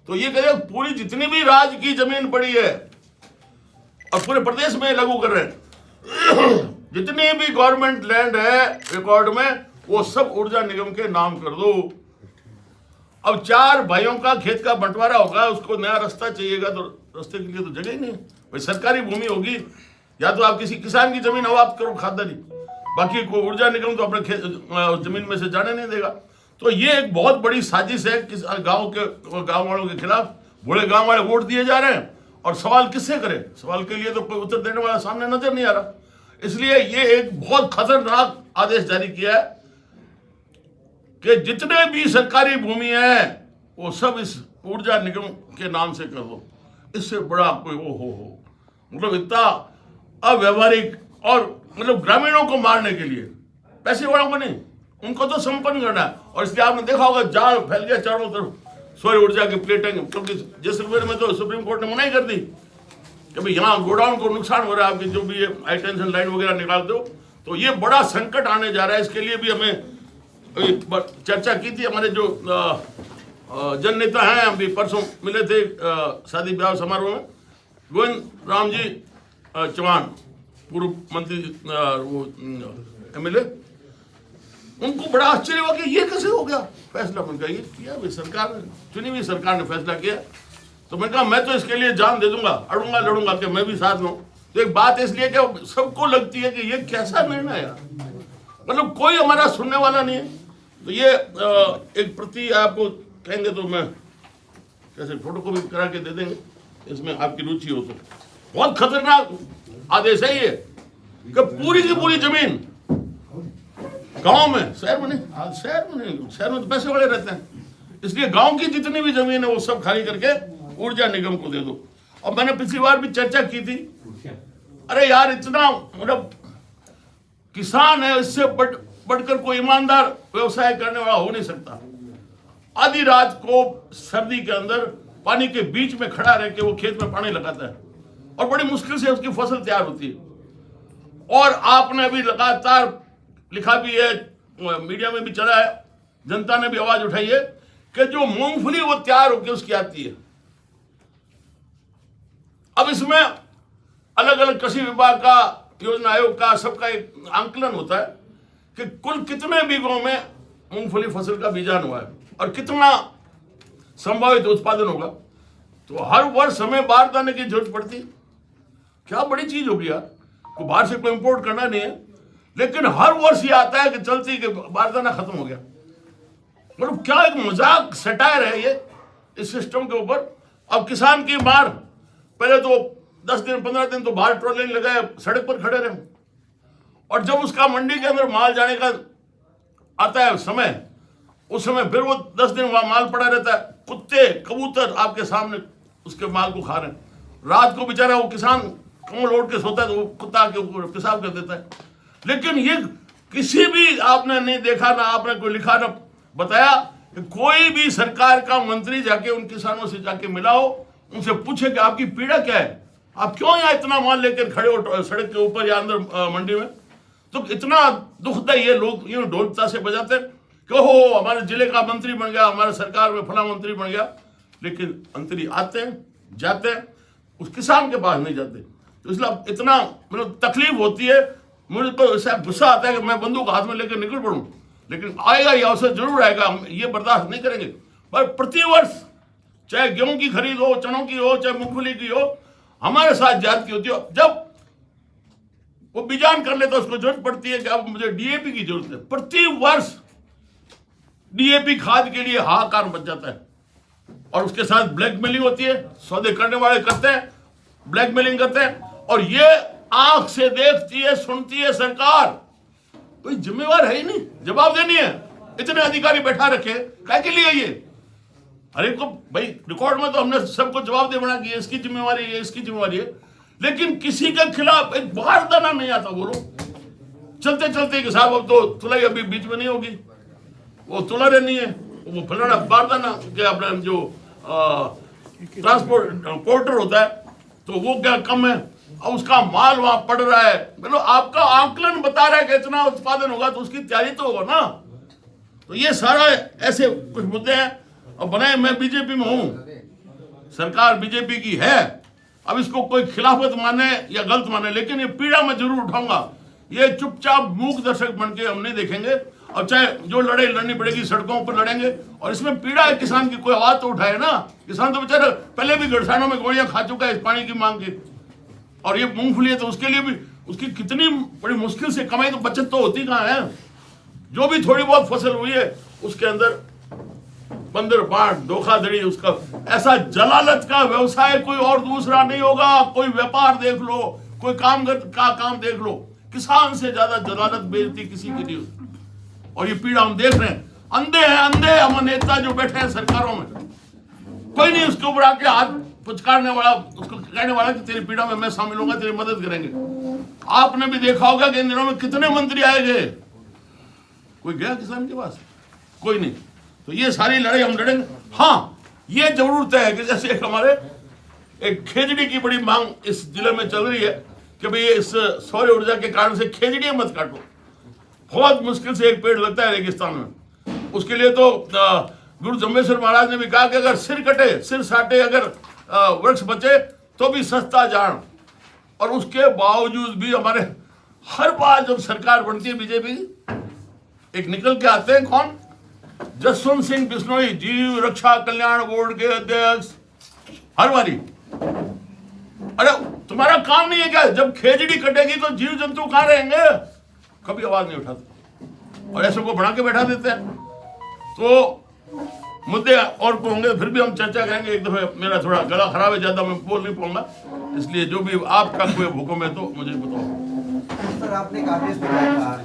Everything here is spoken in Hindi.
तो ये कहे पूरी जितनी भी राज्य की जमीन पड़ी है और पूरे प्रदेश में लागू कर रहे हैं, जितनी भी गवर्नमेंट लैंड है रिकॉर्ड में वो सब ऊर्जा निगम के नाम कर दो। अब 4 भाइयों का खेत का बंटवारा होगा, उसको नया रास्ता चाहिएगा तो रास्ते के लिए तो जगह ही नहीं है भाई। सरकारी भूमि होगी या तो आप किसी किसान की जमीन अवाप्त करो खासदारी, बाकी को ऊर्जा निगम तो अपने जमीन में से जाने नहीं देगा। तो ये एक बहुत बड़ी साजिश है कि गांव वालों के खिलाफ। बूढ़े गांव वाले वोट दिए जा रहे हैं और सवाल किससे करें? सवाल के लिए तो कोई उत्तर देने वाला सामने नजर नहीं आ रहा। इसलिए ये एक बहुत खतरनाक आदेश जारी किया है कि जितने भी सरकारी भूमि है वो सब इस ऊर्जा निगम के नाम से कर दो। इससे बड़ा कोई हो मतलब इतना अव्यवहारिक और मतलब ग्रामीणों को मारने के लिए, पैसे वालों को नहीं, उनको तो संपन्न करना है। और इसलिए आपने देखा होगा जाल फैल गया चारों तरफ सौर ऊर्जा की प्लेटें, क्योंकि जैसलमेर में तो सुप्रीम कोर्ट ने मना ही कर दी कि भाई यहाँ गोडाउन को नुकसान हो रहा है, आपकी जो भी हाई टेंशन लाइन वगैरह निकालते हो। तो ये बड़ा संकट आने जा रहा है। इसके लिए भी हमें चर्चा की थी। हमारे जो जन नेता हैं, हम भी परसों मिले थे शादी ब्याह समारोह में। गोविंद राम जी चौहान, पूर्व मंत्री, वो MLA, उनको बड़ा आश्चर्य हुआ कि ये कैसे हो गया फैसला। उनका ये किया भाई सरकार ने, चुनी हुई सरकार ने फैसला किया। तो मैंने कहा मैं तो इसके लिए जान दे दूंगा, अड़ूंगा लड़ूंगा कि मैं भी साथ में हूँ। तो एक बात इसलिए कि सबको लगती है कि ये कैसा निर्णय है, मतलब कोई हमारा सुनने वाला नहीं है। तो ये एक प्रति आपको कहेंगे तो मैं कैसे फोटो कॉपी करा के दे देंगे, इसमें आपकी रुचि हो तो। बहुत खतरनाक आदेश है ये कि पूरी की पूरी जमीन गांव में, शहर में नहीं, शहर में तो पैसे वाले रहते हैं, इसलिए गांव की जितनी भी जमीन है वो सब खाली करके ऊर्जा निगम को दे दो। और मैंने पिछली बार भी चर्चा की थी, अरे यार इतना मतलब किसान है, इससे बढ़कर कोई ईमानदार व्यवसाय करने वाला हो नहीं सकता। आधी रात को सर्दी के अंदर पानी के बीच में खड़ा रह के वो खेत में पानी लगाता है और बड़ी मुश्किल से उसकी फसल तैयार होती है। और आपने अभी लगातार लिखा भी है, मीडिया में भी चला है, जनता ने भी आवाज उठाई है कि जो मूंगफली वो तैयार होकर उसकी आती है। अब इसमें अलग अलग कृषि विभाग का, योजना आयोग का, सबका एक आंकलन होता है कि कुल कितने बीघों में मूंगफली फसल का बीजान हुआ है और कितना संभावित उत्पादन होगा। तो हर वर्ष हमें बारदाने की जरूरत पड़ती है। क्या बड़ी चीज होगी यार, को बाहर से कोई इंपोर्ट करना नहीं है, लेकिन हर वर्ष ये आता है कि चलती कि बारदाना खत्म हो गया। मतलब क्या एक मजाक सटायर है ये इस सिस्टम के ऊपर। अब किसान की मार, पहले तो 10 दिन 15 दिन तो बाहर ट्रॉली लगाए, सड़क पर खड़े रहे, और जब उसका मंडी के अंदर माल जाने का आता है समय, उस समय फिर वो 10 दिन वहां माल पड़ा रहता है। कुत्ते कबूतर आपके सामने उसके माल को खा रहे हैं। रात को बेचारा वो किसान कमल ओढ़ के सोता है तो वो कुत्ता के ऊपर पेशाब कर देता है। लेकिन ये किसी भी आपने नहीं देखा, ना आपने कोई लिखा, ना बताया कि कोई भी सरकार का मंत्री जाके उन किसानों से जाके मिला हो, उनसे पूछे कि आपकी पीड़ा क्या है, आप क्यों यहाँ इतना माल लेकर खड़े हो सड़क के ऊपर या अंदर मंडी में। तो इतना दुखदाई ये लोग यूं ढोलता से बजाते कि हो हमारे जिले का मंत्री बन गया, हमारे सरकार में फला मंत्री बन गया। लेकिन मंत्री आते हैं जाते हैं, उस किसान के पास नहीं जाते। तो इसलिए इतना मतलब तकलीफ होती है। मुझे तो ऐसा गुस्सा आता है कि मैं बंदूक हाथ में लेकर निकल पड़ूं, लेकिन आएगा ये अवसर जरूर आएगा, हम ये बर्दाश्त नहीं करेंगे। पर प्रतिवर्ष चाहे गेहूं की खरीद हो, चनों की हो, चाहे मूंगफली की हो, हमारे साथ ज्यादती होती है। जब वो बीजान कर ले तो उसको जरूरत पड़ती है कि अब मुझे DAP की जरूरत है। प्रति वर्ष DAP खाद के लिए हाहाकार मच जाता है और उसके साथ ब्लैकमेलिंग होती है। सौदे करने वाले करते हैं, ब्लैकमेलिंग करते हैं, और ये आंख से देखती है, सुनती है सरकार। कोई जिम्मेवार है ही नहीं, जवाब देनी है। इतने अधिकारी बैठा रखे क्या के लिए ये? अरे को भाई रिकॉर्ड में तो हमने सबको जवाब दे बना कि इसकी जिम्मेवारी है, इसकी जिम्मेवारी है, लेकिन किसी के खिलाफ एक बारदाना नहीं आता। बोलो चलते चलते कि साहब अब तो तुलाई अभी बीच में नहीं होगी, वो तुला रहनी है, वो फलाना बारदाना क्या अपना जो ट्रांसपोर्टर होता है तो वो क्या कम है, और उसका माल वहां पड़ रहा है। मतलब आपका आंकलन बता रहा है कि इतना उत्पादन होगा तो उसकी तैयारी तो होगा ना। तो ये सारा ऐसे कुछ मुद्दे हैं। और बनाए मैं BJP में हूँ, सरकार बीजेपी की है। अब इसको कोई खिलाफत माने या गलत माने, लेकिन ये पीड़ा मैं जरूर उठाऊंगा। ये चुपचाप मूक दर्शक बन के हम नहीं देखेंगे, और चाहे जो लड़ाई लड़नी पड़ेगी सड़कों पर लड़ेंगे। और इसमें पीड़ा है किसान की, कोई आवाज तो उठाए ना। किसान तो बेचारा पहले भी गड़सानों में गोलियां खा चुका है इस पानी की मांग की। और ये मूंगफली है तो उसके लिए भी उसकी कितनी बड़ी मुश्किल से कमाई, तो बचत तो होती कहाँ है। जो भी थोड़ी बहुत फसल हुई है उसके अंदर बंदर बांट धोखाधड़ी, उसका ऐसा जलालत का व्यवसाय कोई और दूसरा नहीं होगा। कोई व्यापार देख लो, कोई काम देख लो, किसान से ज्यादा जलालत बेइज्जती किसी की नहीं होती। और ये पीड़ा हम देख रहे हैं। अंधे हैं अंधे हम नेता जो बैठे हैं सरकारों में, कोई नहीं उसके ऊपर आके हाथ पुचकारने वाला, उसको कहने वाला कि तेरी पीड़ा में मैं शामिल होगा, तेरी मदद करेंगे। आपने भी देखा होगा कि इन दिनों में कितने मंत्री आए गए, कोई गया किसान के पास? कोई नहीं। तो ये सारी लड़ाई हम लड़ेंगे। हाँ, ये जरूरत है कि जैसे हमारे एक खेजड़ी की बड़ी मांग इस जिले में चल रही है कि भाई इस सौर ऊर्जा के कारण से खेजड़ियां मत काटो। बहुत मुश्किल से एक पेड़ लगता है रेगिस्तान में। उसके लिए तो गुरु जम्बेश्वर महाराज ने भी कहा कि अगर सिर कटे, सिर साटे, अगर वृक्ष बचे तो भी सस्ता जान। और उसके बावजूद भी हमारे हर बार जब सरकार बनती है बीजेपी, एक निकल के आते हैं कौन? जसवंत सिंह बिश्नोई, जीव रक्षा कल्याण बोर्ड के अध्यक्ष। हर बारी अरे तुम्हारा काम नहीं है क्या? जब खेजड़ी कटेगी तो जीव जंतु कहां रहेंगे? कभी आवाज नहीं उठाते और ऐसे को बढ़ा के बैठा देते हैं। तो मुद्दे और को होंगे, फिर भी हम चर्चा करेंगे। एक दफे मेरा थोड़ा गला खराब है, ज्यादा मैं बोल नहीं पाऊंगा, इसलिए जो भी आपका कोई हुक्म है तो मुझे बताओ। सर, आपने एक आदेश दिया था